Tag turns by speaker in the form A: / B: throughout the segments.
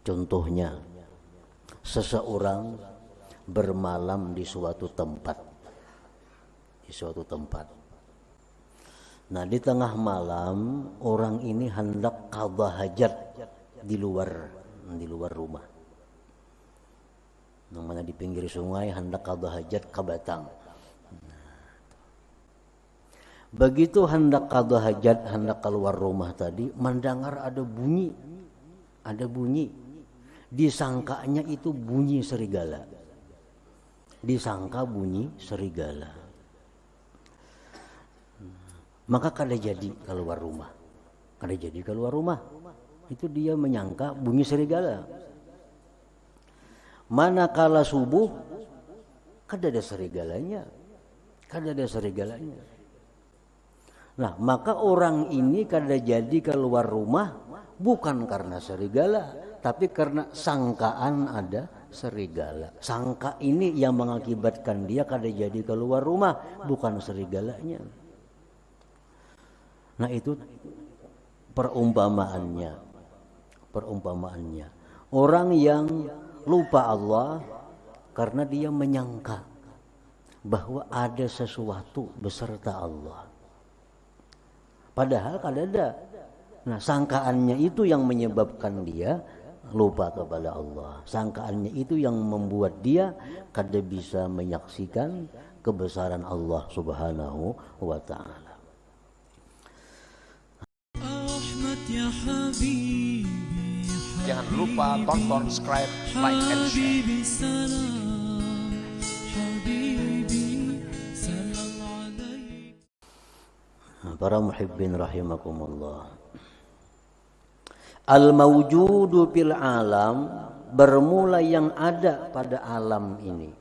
A: Contohnya, seseorang bermalam di suatu tempat. Nah, di tengah malam orang ini hendak qadha hajat di luar rumah. Namanya di pinggir sungai, hendak qadha hajat ke Batang. Begitu hendak qadha hajat, hendak keluar rumah tadi, mendengar ada bunyi. Disangkanya itu bunyi serigala. Disangka bunyi serigala. Maka kada jadi keluar rumah. Itu dia menyangka bunyi serigala. Manakala subuh, kada ada serigalanya. Nah, maka orang ini kada jadi keluar rumah bukan karena serigala, tapi karena sangkaan ada serigala. Sangka ini yang mengakibatkan dia kada jadi keluar rumah, bukan serigalanya. Nah, itu perumpamaannya. Orang yang lupa Allah karena dia menyangka bahwa ada sesuatu beserta Allah. Padahal kada ada. Nah, sangkaannya itu yang menyebabkan dia lupa kepada Allah. Sangkaannya itu yang membuat dia kada bisa menyaksikan kebesaran Allah Subhanahu wa ta'ala.
B: Jangan lupa tonton, subscribe, like, and share.
A: Para muhibbin rahimakumullah. Al-mawjudu fil alam, bermula yang ada pada alam ini.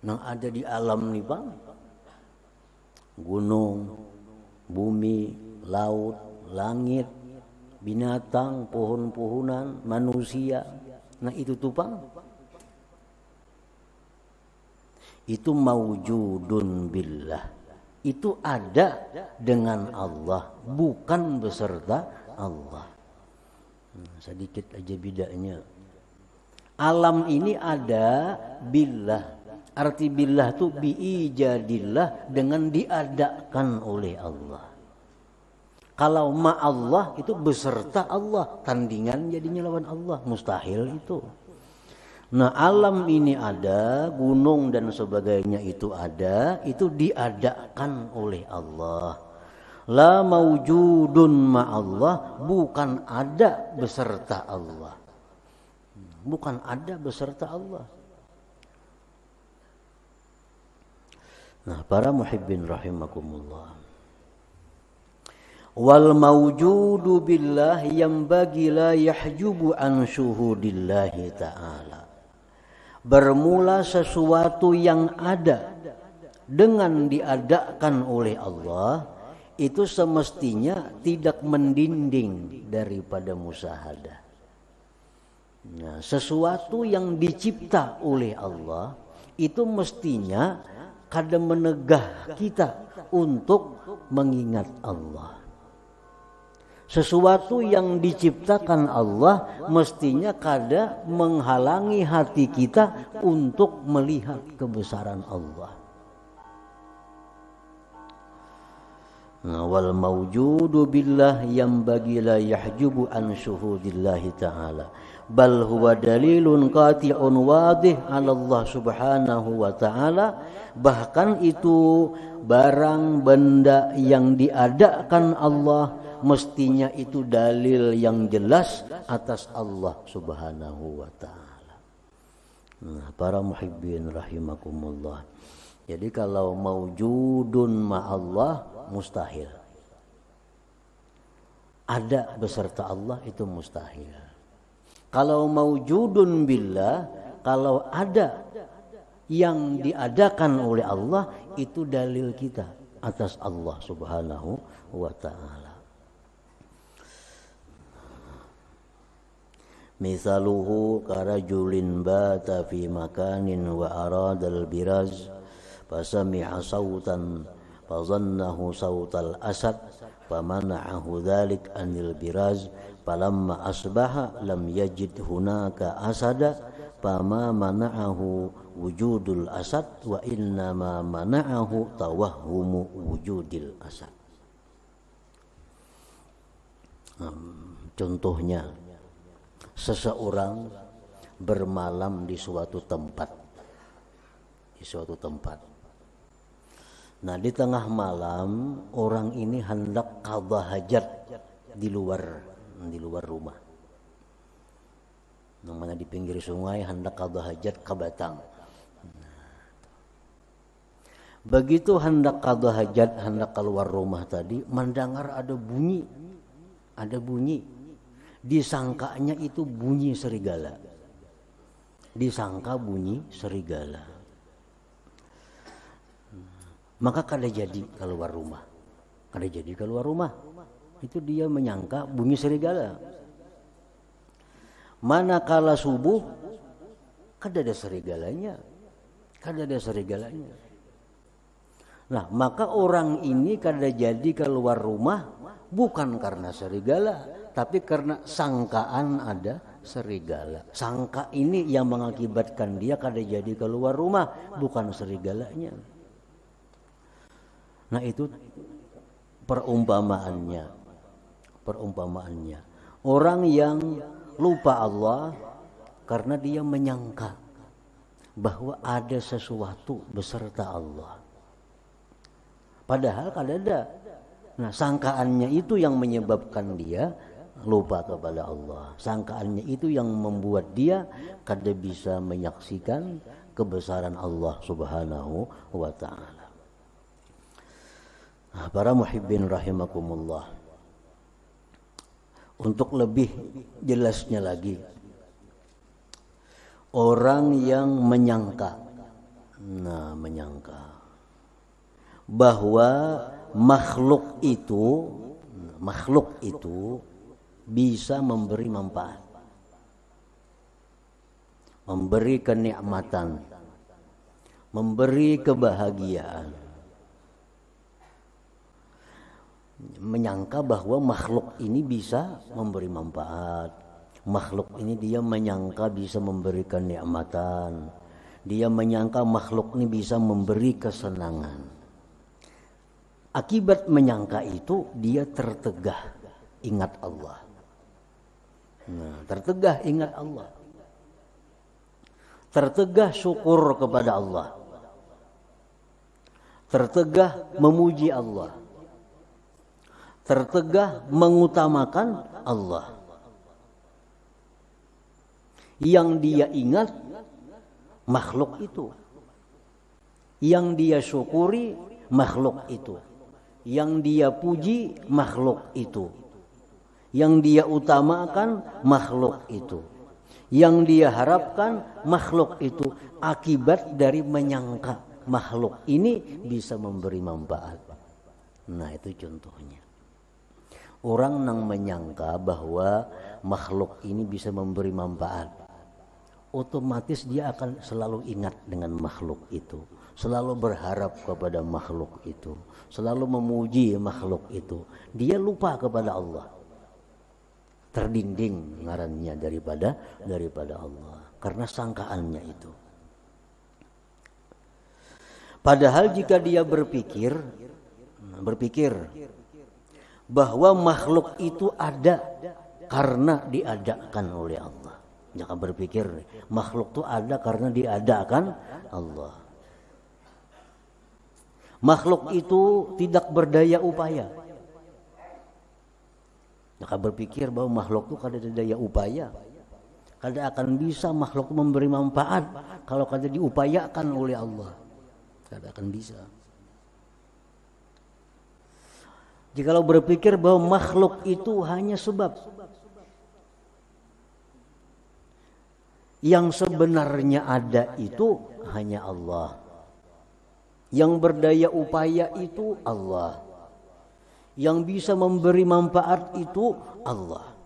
A: Yang ada di alam ini bang, gunung, bumi, laut, langit, binatang, pohon-pohonan, manusia. Nah, itu tuh bang, itu mawjudun billah. Itu ada dengan Allah, bukan beserta Allah. Sedikit aja bedanya. Alam ini ada billah. Arti billah itu biijadillah, dengan diadakan oleh Allah. Kalau ma'allah itu beserta Allah, tandingan jadinya lawan Allah, mustahil itu. Nah, alam ini ada, gunung dan sebagainya itu ada, itu diadakan oleh Allah. La mawjudun ma'allah, bukan ada beserta Allah. Bukan ada beserta Allah. Nah, para muhibbin rahimakumullah. Wal mawjudu billah yambagi la yahjubu an syuhudillahi ta'ala. Bermula sesuatu yang ada dengan diadakan oleh Allah, itu semestinya tidak mendinding daripada musyahadah. Nah, sesuatu yang dicipta oleh Allah itu mestinya kada menegah kita untuk mengingat Allah. Sesuatu yang diciptakan Allah mestinya kada menghalangi hati kita untuk melihat kebesaran Allah. Wal mawjudu billah yambagi la yahjubu an syuhudillahi ta'ala, bal huwa dalilun qati'un wadih ala Allah subhanahu wa ta'ala. Bahkan itu barang benda yang diadakan Allah, mestinya itu dalil yang jelas atas Allah subhanahu wa ta'ala. Nah, para muhibbin rahimakumullah. Jadi kalau mawjudun ma'allah mustahil. Ada beserta Allah itu mustahil. Kalau mawjudun billah, kalau ada yang diadakan oleh Allah, itu dalil kita atas Allah subhanahu wa ta'ala. Misaluhu karajulin bata fi makanin wa aradal biraz fasami'a sautan fazannahu sautal asad famana'ahu dzalik anil biraz falamma asbaha lam yajid hunaka asada fama mana'ahu wujudul asad wa innama mana'ahu tawahhumu wujudil asad. Contohnya, seseorang bermalam di suatu tempat. Nah, di tengah malam orang ini hendak qadha hajat di luar rumah. Namanya di pinggir sungai, hendak qadha hajat ke Batang. Begitu hendak qadha hajat, hendak keluar rumah tadi, mendengar ada bunyi. Disangkanya itu bunyi serigala. Disangka bunyi serigala. Maka kada jadi keluar rumah. Itu dia menyangka bunyi serigala. Manakala subuh, kada ada serigalanya. Nah, maka orang ini kada jadi keluar rumah bukan karena serigala, tapi karena sangkaan ada serigala. Sangka ini yang mengakibatkan dia kada jadi keluar rumah, bukan serigalanya. Nah, itu perumpamaannya. Orang yang lupa Allah karena dia menyangka bahwa ada sesuatu beserta Allah. Padahal kada ada. Nah, sangkaannya itu yang menyebabkan dia lupa kepada Allah. Sangkaannya itu yang membuat dia kada bisa menyaksikan kebesaran Allah Subhanahu wa ta'ala. Nah, para muhibbin rahimakumullah, untuk lebih jelasnya lagi, orang yang menyangka bahwa makhluk itu bisa memberi manfaat, memberi kenikmatan, memberi kebahagiaan. Menyangka bahwa makhluk ini bisa memberi manfaat, makhluk ini dia menyangka bisa memberikan kenikmatan, dia menyangka makhluk ini bisa memberi kesenangan. Akibat menyangka itu dia tertegah ingat Allah. Tertegah syukur kepada Allah, tertegah memuji Allah, tertegah mengutamakan Allah. Yang dia ingat makhluk itu, yang dia syukuri makhluk itu, yang dia puji makhluk itu, yang dia utamakan makhluk itu, yang dia harapkan makhluk itu. Akibat dari menyangka makhluk ini bisa memberi manfaat. Nah, itu contohnya. Orang yang menyangka bahwa makhluk ini bisa memberi manfaat, otomatis dia akan selalu ingat dengan makhluk itu, selalu berharap kepada makhluk itu, selalu memuji makhluk itu. Dia lupa kepada Allah, terdinding ngarannya daripada Allah karena sangkaannya itu. Padahal jika dia berpikir bahwa makhluk itu ada karena diadakan oleh Allah. Jangan berpikir makhluk itu ada karena diadakan Allah. Makhluk itu tidak berdaya upaya. Jangan berpikir bahwa makhluk itu kada ada daya upaya. Kada akan bisa makhluk memberi manfaat kalau kada diupayakan oleh Allah. Kada akan bisa. Jikalau berpikir bahwa makhluk itu hanya sebab, yang sebenarnya ada itu hanya Allah. Yang berdaya upaya itu Allah. Yang bisa memberi manfaat itu Allah.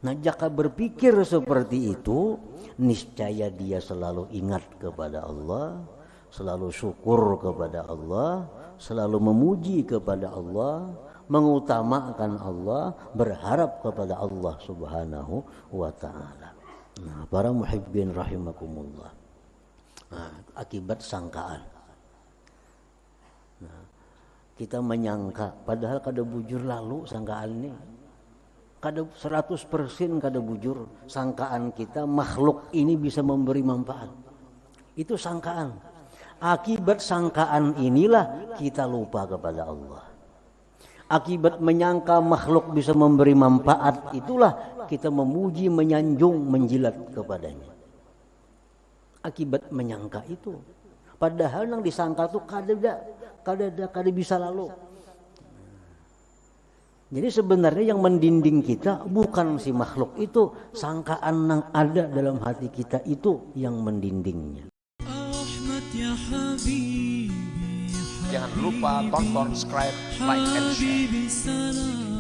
A: Nah, jika berpikir seperti itu, niscaya dia selalu ingat kepada Allah, selalu syukur kepada Allah, selalu memuji kepada Allah, mengutamakan Allah, berharap kepada Allah Subhanahu wa taala. Nah, para muhibbin rahimakumullah. Nah, akibat sangkaan. Nah, kita menyangka padahal kada bujur lalu sangkaan ini. Kada 100% kada bujur sangkaan kita makhluk ini bisa memberi manfaat. Itu sangkaan. Akibat sangkaan inilah kita lupa kepada Allah. Akibat menyangka makhluk bisa memberi manfaat, itulah kita memuji, menyanjung, menjilat kepadanya. Akibat menyangka itu. Padahal yang disangka itu kada bisa lalu. Jadi sebenarnya yang mendinding kita bukan si makhluk itu, sangkaan yang ada dalam hati kita itu yang mendindingnya.
B: Jangan lupa tonton, subscribe, like, and share.